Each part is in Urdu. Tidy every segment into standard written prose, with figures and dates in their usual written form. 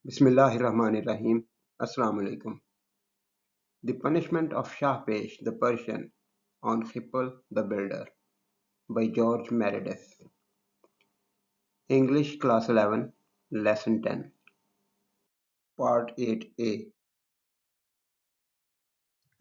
Bismillahirrahmanirrahim. Assalamu alaikum. The Punishment of Shahpesh the Persian on Hippel the Builder by George Meredith. English Class 11 Lesson 10 Part 8A.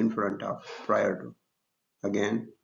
in front of, prior to, again,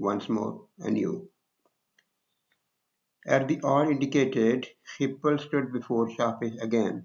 once more, anew. At the hour indicated, Hippel stood before Shahpesh again.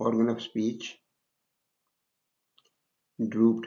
organ of speech, drooped,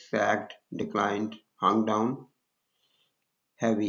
sagged, declined, hung down, heavy,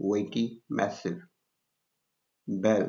weighty, massive, bell,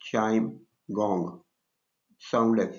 chime, gong, soundless,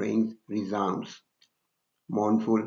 rings, resounds, mournful,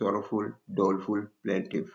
sorrowful, doleful, plaintive,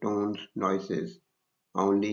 tones, noises, only,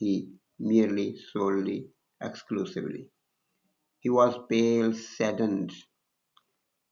he, merely, solely, exclusively. He was pale, saddened.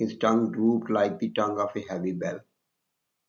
His tongue drooped like the tongue of a heavy bell.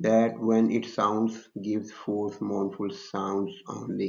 That when it sounds gives forth mournful sounds only.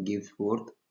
gives forth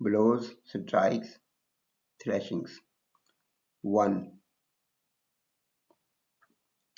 blows, strikes, thrashings. 1.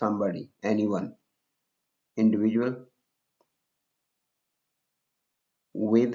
somebody, anyone. Individual, with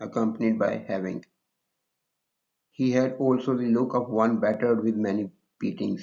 accompanied by having. He had also the look of one battered with many beatings.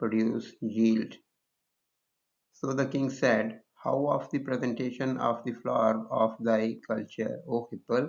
produce, yield. So the king said, how of the presentation of the flower of thy culture, O Hippel?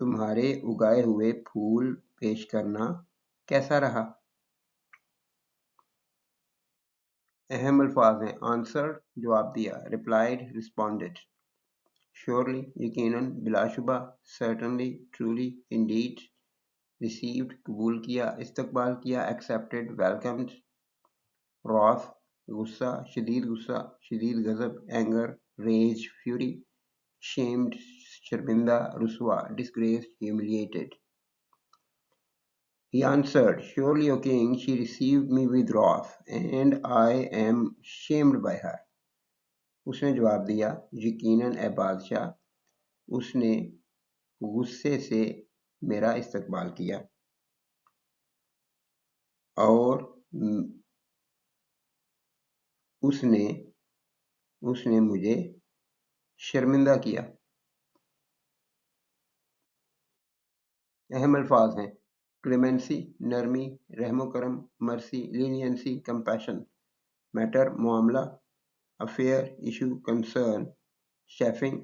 تمہارے اگائے ہوئے پھول پیش کرنا کیسا رہا؟ اہم الفاظ ہیں answered جواب دیا، replied responded، surely یقیناً، بلا شبہ، certainly truly indeed، received قبول کیا، استقبال کیا، accepted welcomed، wrath غصہ، شدید غضب، anger rage fury، shamed شرمندہ، رسوا disgraced humiliated۔ He answered, surely, O king, she received me with wrath, and I am shamed by her۔ اس نے جواب دیا، یقیناً اے بادشاہ، اس نے غصے سے میرا استقبال کیا اور اس نے مجھے شرمندہ کیا۔ اہم الفاظ ہیں کلیمنسی نرمی، رحم و کرم، مرسی لینینسی کمپیشن، میٹر معاملہ، افیئر ایشو کنسرن، شیفنگ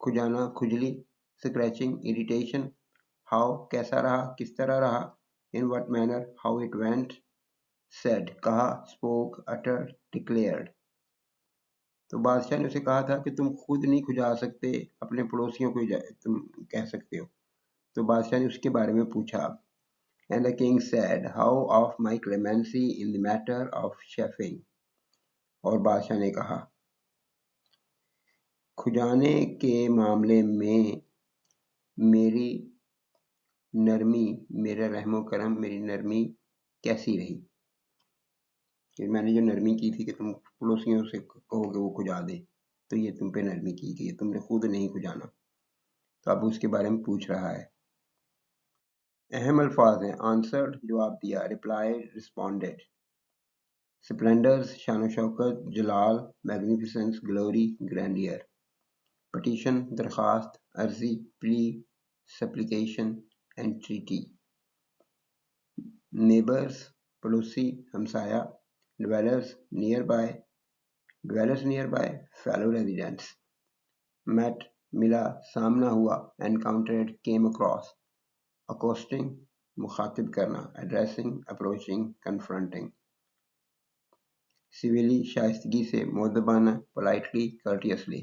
کھجانا کھجلی، اسکریچنگ اریٹیشن، ہاؤ کیسا رہا کس طرح رہا، in what manner how it went, said کہا، اسپوک اٹر ڈکلیئرڈ۔ تو بادشاہ نے اسے کہا تھا کہ تم خود نہیں کھجا سکتے، اپنے پڑوسیوں کو تم کہہ سکتے ہو۔ تو بادشاہ نے اس کے بارے میں پوچھا۔ And the king said, how of my clemency in the matter of chafing؟ اور بادشاہ نے کہا، کھجانے کے معاملے میں میری نرمی، میرا رحم و کرم، میری نرمی کیسی رہی؟ کہ میں نے جو نرمی کی تھی کہ تم پڑوسیوں سے کہو کہ وہ کھجا دے، تو یہ تم پہ نرمی کی گئی، تم نے خود نہیں کھجانا۔ تو اب اس کے بارے میں پوچھ رہا ہے۔ اہم الفاظ ہیں answered جواب دیا، replied responded، splendors شان و شوکت، جلال magnificence، glory grandeur، petition درخواست، عرضی plea supplication entreaty، neighbors پڑوسی ہمسایہ، dwellers near by fellow residents، met ملا سامنا ہوا، encountered came across، accosting مخاطب کرنا، addressing approaching confronting، civilly شائستگی سے، مؤدبانہ politely courteously،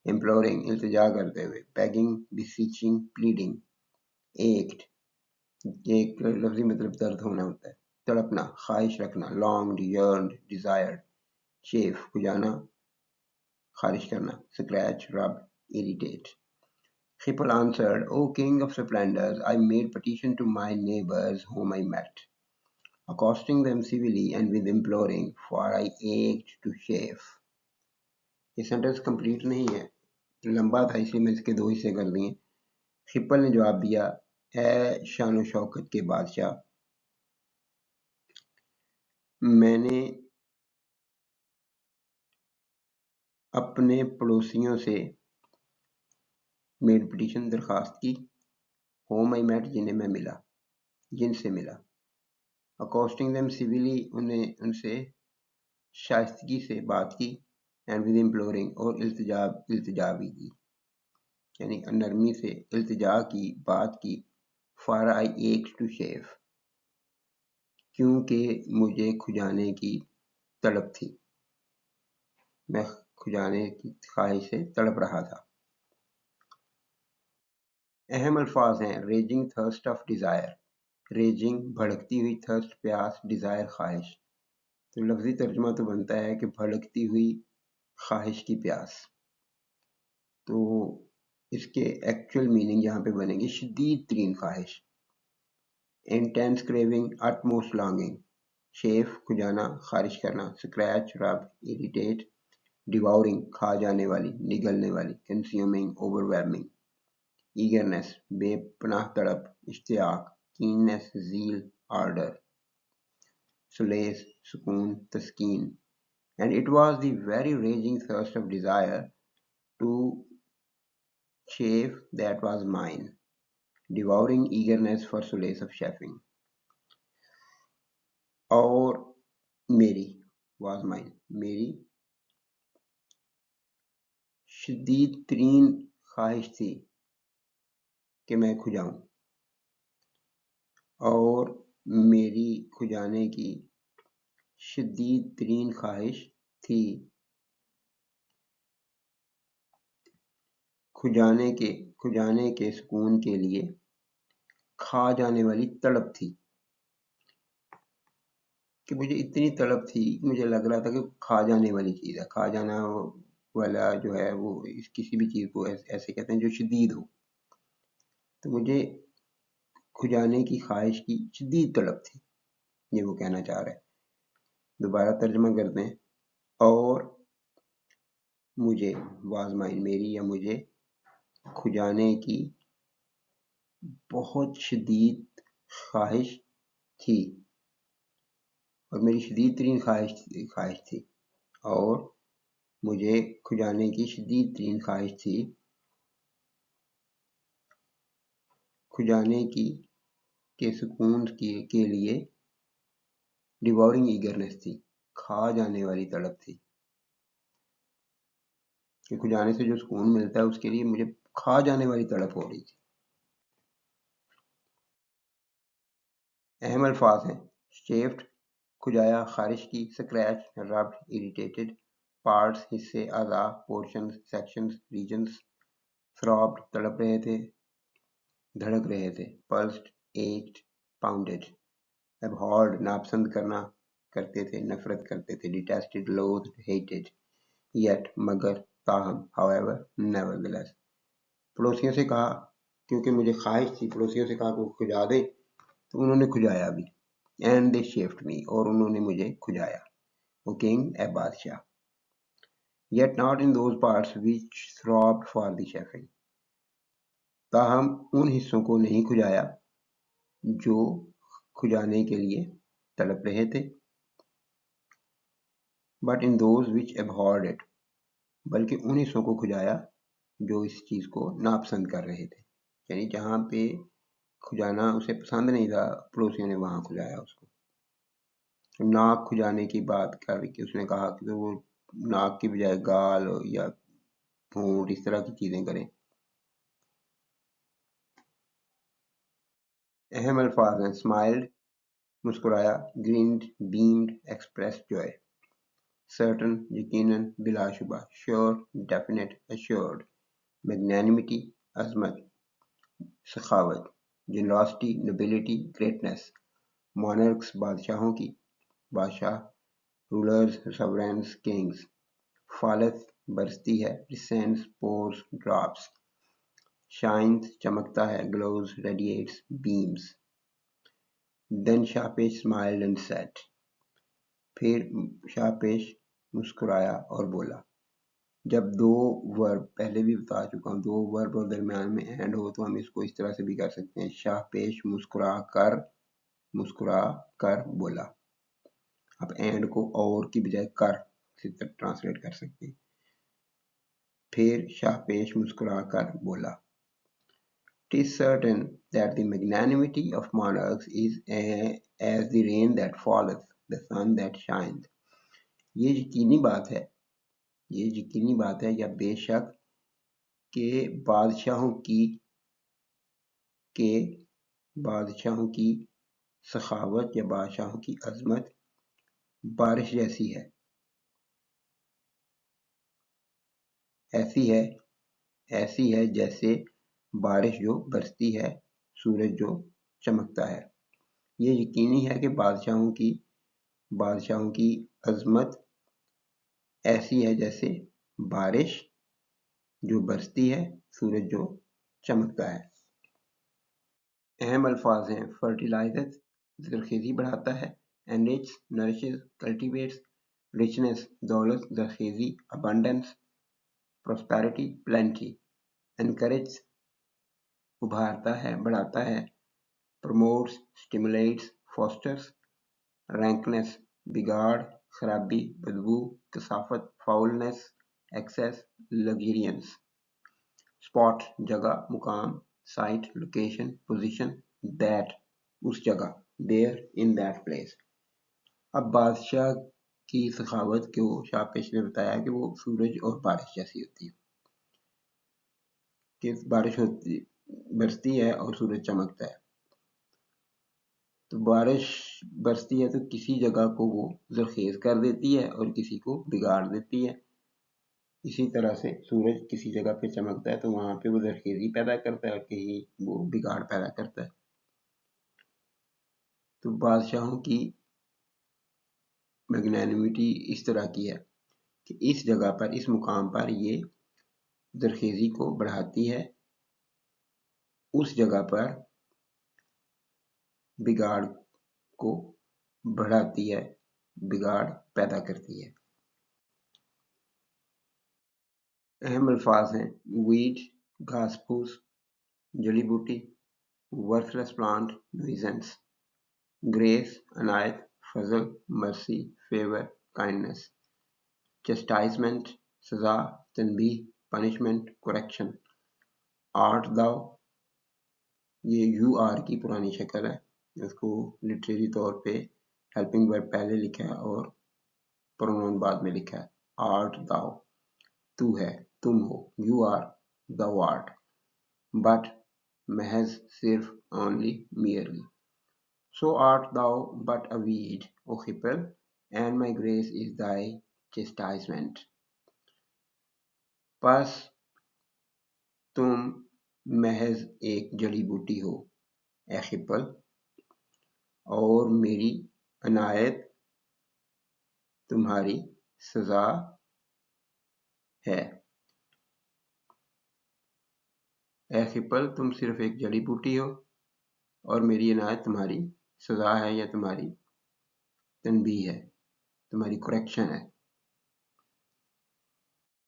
imploring التجا کرتے ہوئے، begging beseeching pleading، ached ایک لفظی مطلب درد ہونا ہوتا ہے، تڑپنا خواہش رکھنا، longed yearned desired، chafe کھجانا خارش کرنا، scratch rub irritate۔ Khippel answered, O king of splendors, I made petition to my neighbors whom I met, accosting them civilly and with imploring, for I ached to chafe۔ یہ سینٹنس کمپلیٹ نہیں ہے، لمبا تھا، اس لیے میں اس کے دو حصے کر دیے۔ خپل نے جواب دیا، اے شان و شوکت کے بادشاہ، میں نے اپنے پڑوسیوں سے میڈ پٹیشن درخواست کی، ہوم آئی میٹ جن سے ملا، اکوسٹنگ دیم سیویلی ان سے شائستگی سے بات کی، اینڈ ود امپلورنگ اور التجا بھی کی، یعنی نرمی سے التجا کی، بات کی، فار آئی ایک ٹو شیف کیونکہ مجھے کھجانے کی تڑپ تھی، میں کھجانے کی خواہش سے تڑپ رہا تھا۔ اہم الفاظ ہیں raging thirst of desire, raging بھڑکتی ہوئی، تھرسٹ پیاس، ڈیزائر خواہش۔ تو لفظی ترجمہ تو بنتا ہے کہ بھڑکتی ہوئی خواہش کی پیاس، تو اس کے ایکچوئل میننگ یہاں پہ بنے گی شدید ترین خواہش، intense craving, utmost longing، chafe کھجانا خارش کرنا، اسکریچ رب اریٹیٹ، ڈیواؤرنگ کھا جانے والی نگلنے والی، کنزیومنگ اوورwhelming، ایگرنیس بے پناہ تڑپ، اشتیاق، کیننس زیل آرڈر، سلیس سکون تسکین۔ And it was the very raging thirst of desire to chafe that was mine, devouring eagerness for solace of chafing۔ اور میری was mine، میری شدید ترین خواہش تھی کہ میں کھجاؤں، اور میری کھجانے کی شدید ترین خواہش تھی۔ کھجانے کے سکون کے لیے کھا جانے والی تڑپ تھی، کہ مجھے اتنی تڑپ تھی، مجھے لگ رہا تھا کہ کھا جانے والی چیز ہے، کھا جانا والا جو ہے وہ کسی بھی چیز کو ایسے کہتے ہیں جو شدید ہو، تو مجھے کھجانے کی خواہش کی شدید تڑپ تھی، یہ وہ کہنا چاہ رہا ہے۔ دوبارہ ترجمہ کرتے ہیں، اور مجھے وازمائن میری یا مجھے کھجانے کی بہت شدید خواہش تھی، اور میری شدید ترین خواہش تھی، اور مجھے کھجانے کی شدید ترین خواہش تھی، کھجانے کے سکون کے لیے ڈیوورنگ ایگرنس تھی، کھا جانے والی تڑپ تھی، کہ کھجانے سے جو سکون ملتا ہے اس کے لیے مجھے کھا جانے والی تڑپ ہو رہی تھی۔ اہم الفاظ ہیں شیفٹ کھجایا، خارش کی، سکریچ ربڈ، اریٹیٹڈ، پارٹس حصے، اعضاء، پورشنز، سیکشنز، ریجنز، تھرابڈ تڑپ رہے تھے، دھڑک رہے تھے، پلسڈ ایچڈ، پاؤنڈڈ، ابہورڈ ناپسند کرتے تھے، نفرت کرتے تھے، ڈیٹیسٹڈ لوتھڈ ہیٹڈ، یٹ مگر، تاہم، however nevertheless۔ پڑوسیوں سے کہا، کیونکہ مجھے خواہش تھی، پڑوسیوں سے کہا کہ وہ کھجا دے، تو انہوں نے کھجایا بھی، اینڈ دے شیفٹ می، اور انہوں نے مجھے کھجایا، وہ کنگ اے بادشاہ، yet not in those parts which throbbed for the chafing، تاہم ان حصوں کو نہیں کھجایا جو کھجانے کے لیے تڑپ رہے تھے، but in those which abhorred it، بلکہ ان حصوں کو کھجایا جو اس چیز کو ناپسند کر رہے تھے، یعنی جہاں پہ کھجانا اسے پسند نہیں تھا، پڑوسیوں نے وہاں کھجایا اس کو۔ ناک کھجانے کی بات کر کے اس نے کہا کہ وہ ناک کی بجائے گال یا ہونٹ اس طرح کی چیزیں کریں۔ اہم الفاظ ہیں اسمائلڈ مسکرایا، grinned beamed, express joy, certain یقیناً، بلا شبہ، شیور ڈیفینٹ، ایشورڈ، میگنینیمٹی عظمت، سخاوت، جنراسٹی نوبلٹی گریٹنس، مونرکس بادشاہوں کی، بادشاہ، رولرز سورینز کنگز، فالت برستی ہے، ڈسینڈز پورز ڈراپس، شائنز چمکتا ہے، گلوز ریڈیٹس بیمز۔ دین شاہ پیش اسمائلڈ اینڈ سیٹ، پھر شاہ پیش مسکرایا اور بولا۔ جب دو ورب، پہلے بھی بتا چکا ہوں، دو ورب اور درمیان میں اینڈ ہو تو ہم اس کو اس طرح سے بھی کر سکتے ہیں، شاہ پیش مسکرا کر بولا۔ اب اینڈ کو اور کی بجائے کر سے ٹرانسلیٹ کر سکتے ہیں۔ پھر شاہ پیش مسکرا کر بولا۔ It is certain that the magnanimity of monarchs is as the rain that falleth, the sun that shines۔ یہ یقینی بات ہے یا بے شک کہ بادشاہوں کی سخاوت یا بادشاہوں کی عظمت بارش جیسی ہے، ایسی ہے جیسے بارش جو برستی ہے، سورج جو چمکتا ہے۔ یہ یقینی ہے کہ بادشاہوں کی عظمت ایسی ہے جیسے بارش جو برستی ہے، سورج جو چمکتا ہے۔ اہم الفاظ ہیں فرٹیلائزز زرخیزی بڑھاتا ہے، enrich nourishes cultivates، richness دولت زرخیزی abundance، prosperity plenty، encourages ابھارتا ہے بڑھاتا ہے، promotes stimulates fosters، rankness بگاڑ خرابی بدبو کثافت foulness excess luxuriance، spot جگہ مقام site location position that اس جگہ there in that place۔ اب بادشاہ کی سخاوت کو شاہ پیش نے بتایا کہ وہ سورج اور بارش جیسی ہوتی ہے، کہ بارش ہوتی برستی ہے اور سورج چمکتا ہے۔ تو بارش برستی ہے تو کسی جگہ کو وہ زرخیز کر دیتی ہے اور کسی کو بگاڑ دیتی ہے۔ اسی طرح سے سورج کسی جگہ پہ چمکتا ہے تو وہاں پہ وہ زرخیزی پیدا کرتا ہے اور کہیں وہ بگاڑ پیدا کرتا ہے۔ تو بادشاہوں کی میگنینیمیٹی اس طرح کی ہے کہ اس جگہ پر، اس مقام پر یہ زرخیزی کو بڑھاتی ہے، اس جگہ پر بگاڑ کو بڑھاتی ہے، بگاڑ پیدا کرتی ہے۔ اہم الفاظ ہیں ویڈ، گھاس پھوس، جڑی بوٹی، ورتھلیس پلانٹ، نویزنس، گریس، عنایت، فضل، مرسی، فیور، کائنڈنس، چسٹائزمنٹ، سزا، تنبیہ، پنشمنٹ، کریکشن، آرٹ داؤ، یہ یو آر کی پرانی شکل ہے، اس کو لٹریری طور پہ ہیلپنگ ورب پہلے لکھا ہے اور پرونون بعد میں لکھا ہے۔ آرٹ داؤ، تو ہے، تم ہو، you are the art, but محض صرف only merely. So art thou but a weed, O Hippel, and my grace is thy chastisement. پس تم محض ایک جڑی بوٹی ہو اے خپل، اور میری عنایت تمہاری سزا ہے۔ اے خپل، تم صرف ایک جڑی بوٹی ہو اور میری عنایت تمہاری سزا ہے یا تمہاری تنبیہ ہے، تمہاری کریکشن ہے۔